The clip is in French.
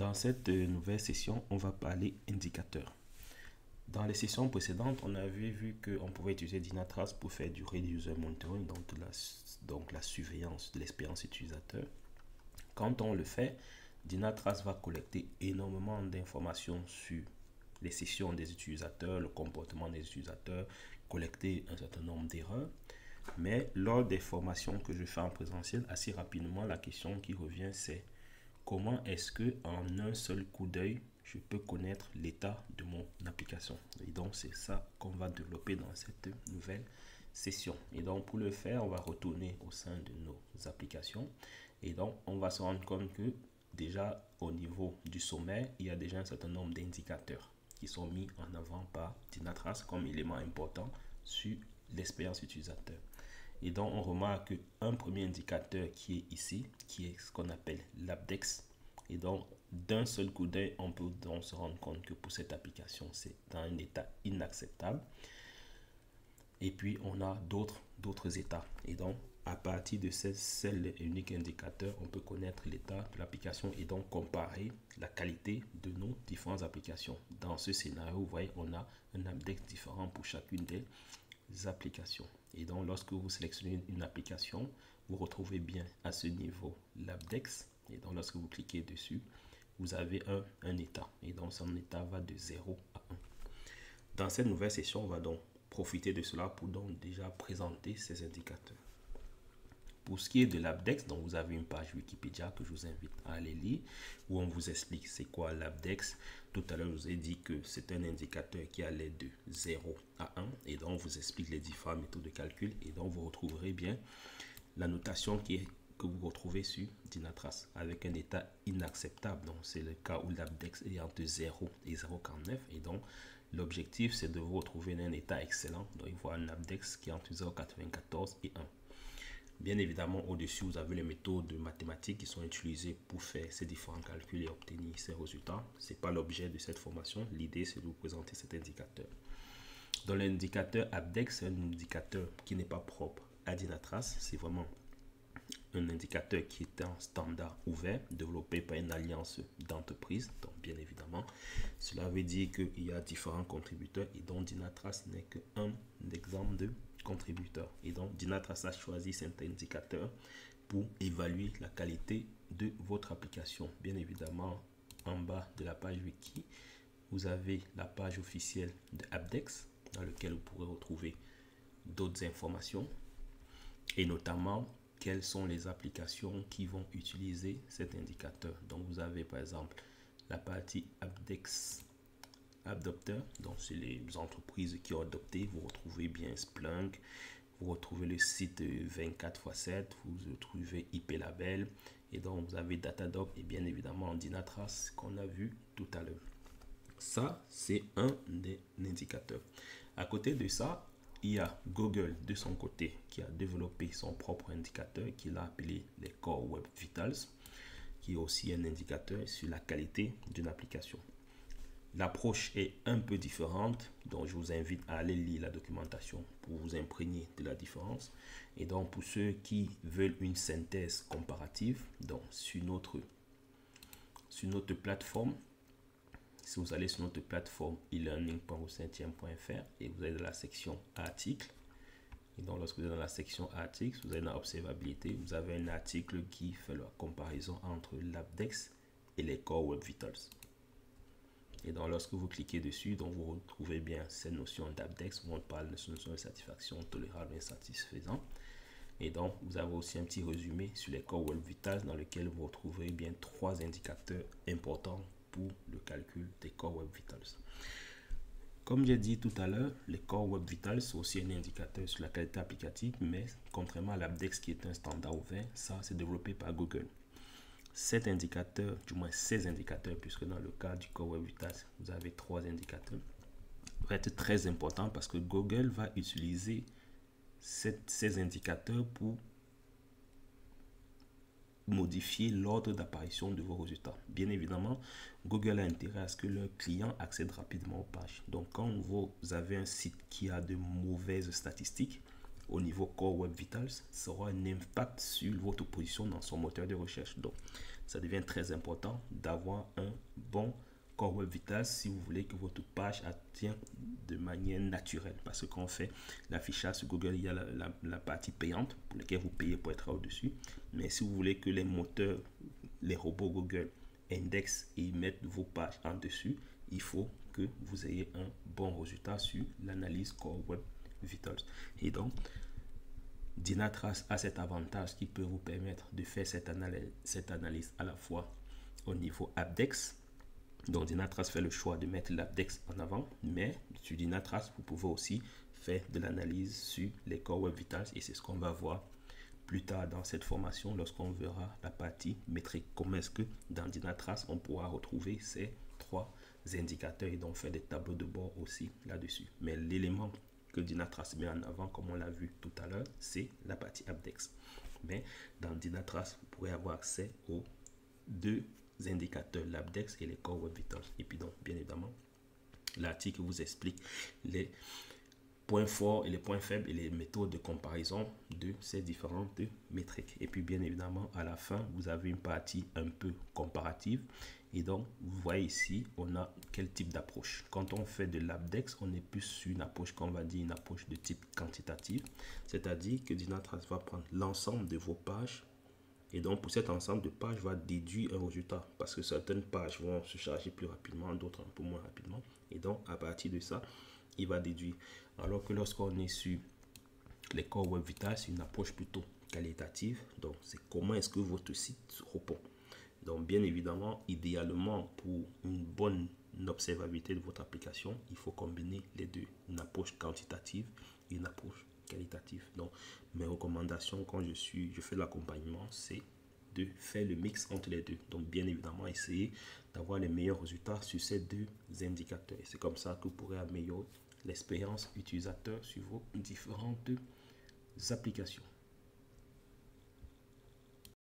Dans cette nouvelle session, on va parler indicateurs. Dans les sessions précédentes, on avait vu qu'on pouvait utiliser Dynatrace pour faire du Real User Monitoring, donc la surveillance de l'expérience utilisateur. Quand on le fait, Dynatrace va collecter énormément d'informations sur les sessions des utilisateurs, le comportement des utilisateurs, collecter un certain nombre d'erreurs. Mais lors des formations que je fais en présentiel, assez rapidement, la question qui revient, c'est comment est-ce que en un seul coup d'œil, je peux connaître l'état de mon application. Et donc, c'est ça qu'on va développer dans cette nouvelle session. Et donc, pour le faire, on va retourner au sein de nos applications. Et donc, on va se rendre compte que déjà, au niveau du sommaire, il y a déjà un certain nombre d'indicateurs qui sont mis en avant par Dynatrace comme élément important sur l'expérience utilisateur. Et donc, on remarque un premier indicateur qui est ici, qui est ce qu'on appelle l'Abdex. Et donc, d'un seul coup d'œil, on peut donc se rendre compte que pour cette application, c'est dans un état inacceptable. Et puis, on a d'autres états. Et donc, à partir de ce seul et unique indicateur, on peut connaître l'état de l'application et donc comparer la qualité de nos différentes applications. Dans ce scénario, vous voyez, on a un Abdex différent pour chacune des applications. Et donc, lorsque vous sélectionnez une application, vous retrouvez bien à ce niveau l'Abdex. Et donc, lorsque vous cliquez dessus, vous avez un état. Et donc, son état va de 0 à 1. Dans cette nouvelle session, on va donc profiter de cela pour donc déjà présenter ces indicateurs. Pour ce qui est de l'Abdex, donc vous avez une page Wikipédia que je vous invite à aller lire, où on vous explique c'est quoi l'Abdex. Tout à l'heure, je vous ai dit que c'est un indicateur qui allait de 0 à 1, et donc on vous explique les différentes méthodes de calcul, et donc vous retrouverez bien la notation que vous retrouvez sur Dynatrace, avec un état inacceptable. Donc c'est le cas où l'Abdex est entre 0 et 0,49, et donc l'objectif c'est de vous retrouver dans un état excellent. Donc il faut un Abdex qui est entre 0,94 et 1. Bien évidemment, au-dessus, vous avez les méthodes mathématiques qui sont utilisées pour faire ces différents calculs et obtenir ces résultats. Ce n'est pas l'objet de cette formation. L'idée, c'est de vous présenter cet indicateur. Dans l'indicateur Abdex, c'est un indicateur qui n'est pas propre à Dynatrace. C'est vraiment un indicateur qui est en standard ouvert, développé par une alliance d'entreprises. Donc, bien évidemment, cela veut dire qu'il y a différents contributeurs et dont Dynatrace n'est qu'un exemple de contributeurs. Et donc, Dynatrace a choisi cet indicateur pour évaluer la qualité de votre application. Bien évidemment, en bas de la page wiki, vous avez la page officielle de Abdex, dans laquelle vous pourrez retrouver d'autres informations et notamment quelles sont les applications qui vont utiliser cet indicateur. Donc, vous avez par exemple la partie Abdex Adopter, donc c'est les entreprises qui ont adopté. Vous retrouvez bien Splunk, vous retrouvez le site 24x7, vous retrouvez IP Label, et donc vous avez Datadog et bien évidemment Dynatrace qu'on a vu tout à l'heure. Ça, c'est un des indicateurs. À côté de ça, il y a Google de son côté qui a développé son propre indicateur qu'il a appelé les Core Web Vitals, qui est aussi un indicateur sur la qualité d'une application. L'approche est un peu différente, donc je vous invite à aller lire la documentation pour vous imprégner de la différence. Et donc pour ceux qui veulent une synthèse comparative, donc sur notre plateforme, si vous allez sur notre plateforme e-learning.ocentième.fr et vous allez dans la section articles, et donc lorsque vous êtes dans la section articles, vous allez dans observabilité, vous avez un article qui fait la comparaison entre l'Abdex et les Core Web Vitals. Et donc, lorsque vous cliquez dessus, donc vous retrouvez bien ces notions d'Abdex où on parle de notions de satisfaction tolérable et insatisfaisant. Et donc, vous avez aussi un petit résumé sur les Core Web Vitals dans lequel vous retrouverez bien 3 indicateurs importants pour le calcul des Core Web Vitals. Comme j'ai dit tout à l'heure, les Core Web Vitals sont aussi un indicateur sur la qualité applicative, mais contrairement à l'Abdex qui est un standard ouvert, ça c'est développé par Google. Cet indicateur, du moins ces indicateurs, puisque dans le cas du Core Web Vitals, vous avez 3 indicateurs, va être très important parce que Google va utiliser ces indicateurs pour modifier l'ordre d'apparition de vos résultats. Bien évidemment, Google a intérêt à ce que leurs clients accèdent rapidement aux pages. Donc, quand vous avez un site qui a de mauvaises statistiques, au niveau Core Web Vitals, ça aura un impact sur votre position dans son moteur de recherche. Donc, ça devient très important d'avoir un bon Core Web Vitals si vous voulez que votre page atteigne de manière naturelle. Parce que quand on fait l'affichage sur Google, il y a la partie payante pour laquelle vous payez pour être au-dessus. Mais si vous voulez que les moteurs, les robots Google indexent et mettent vos pages en dessus, il faut que vous ayez un bon résultat sur l'analyse Core Web Vitals. Et donc, Dynatrace a cet avantage qui peut vous permettre de faire cette analyse à la fois au niveau Apdex. Donc Dynatrace fait le choix de mettre l'Apdex en avant, mais sur Dynatrace, vous pouvez aussi faire de l'analyse sur les Core Web Vitals et c'est ce qu'on va voir plus tard dans cette formation lorsqu'on verra la partie métrique. Comment est-ce que dans Dynatrace, on pourra retrouver ces trois indicateurs et donc faire des tableaux de bord aussi là-dessus. Mais l'élément que Dynatrace met en avant, comme on l'a vu tout à l'heure, c'est la partie Apdex. Mais dans Dynatrace, vous pourrez avoir accès aux deux indicateurs, l'Apdex et les Core Web Vitals. Et puis donc, bien évidemment, l'article vous explique les points forts et les points faibles et les méthodes de comparaison de ces différentes métriques. Et puis bien évidemment, à la fin, vous avez une partie un peu comparative. Et donc, vous voyez ici, on a quel type d'approche. Quand on fait de l'Apdex, on est plus sur une approche qu'on va dire une approche de type quantitative. C'est-à-dire que Dynatrace va prendre l'ensemble de vos pages et donc, pour cet ensemble de pages, va déduire un résultat parce que certaines pages vont se charger plus rapidement, d'autres un peu moins rapidement. Et donc, à partir de ça, il va déduire. Alors que lorsqu'on est sur les Core Web Vitals, c'est une approche plutôt qualitative. Donc, c'est comment est-ce que votre site répond. Donc, bien évidemment, idéalement, pour une bonne observabilité de votre application, il faut combiner les deux. Une approche quantitative et une approche qualitative. Donc, mes recommandations quand je fais de l'accompagnement, c'est de faire le mix entre les deux. Donc, bien évidemment, essayer d'avoir les meilleurs résultats sur ces deux indicateurs. Et c'est comme ça que vous pourrez améliorer l'expérience utilisateur sur vos différentes applications.